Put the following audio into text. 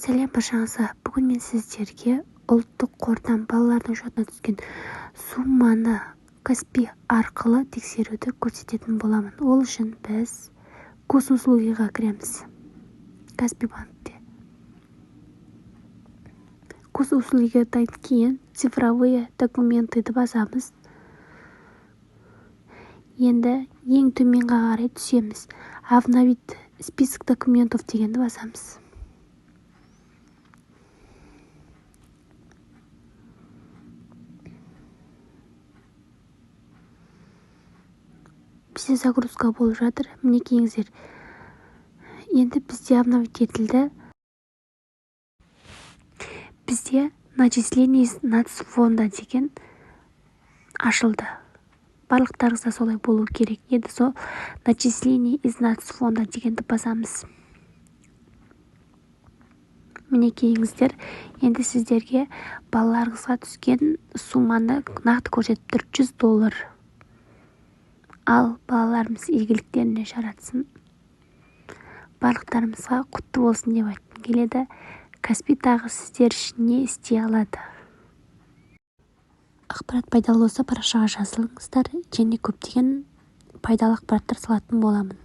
Сәлем баршаңызға. Бүгін мен сіздерге ұлттық қордан балалардың шотына түскен сумманы Каспи арқылы тексеруді көрсететін боламын. Ол үшін біз госуслугиға кіреміз. Каспи банкте. Госуслугидан кейін цифровые документыды басамыз. Енді ең төменге қарай түсеміз. Обновить список документов дегенді басамыз. Бізде загрузка болып жатыр. Мінекейіңіздер. Енді бізде обновить етілді. Бізде начисление из нацфонда деген ашылды. Барлықтарыңызда солай болу керек. Енді сол начисление из нацфонда дегенді басамыз. Мінекейіңіздер. Енді сіздерге балаларыңызға түскен сумманы нақты көрсетіп тұр. $100. Ал балаларымыз игіліктеріне жаратсын. Барлықтарымызға құтты болсын деп айтқым келеді. Каспи тағы сіздер үшін не істей алады? Ақпарат пайдалы болса парақшаға жазылыңыздар және көптеген пайдалы ақпараттар салатын боламын.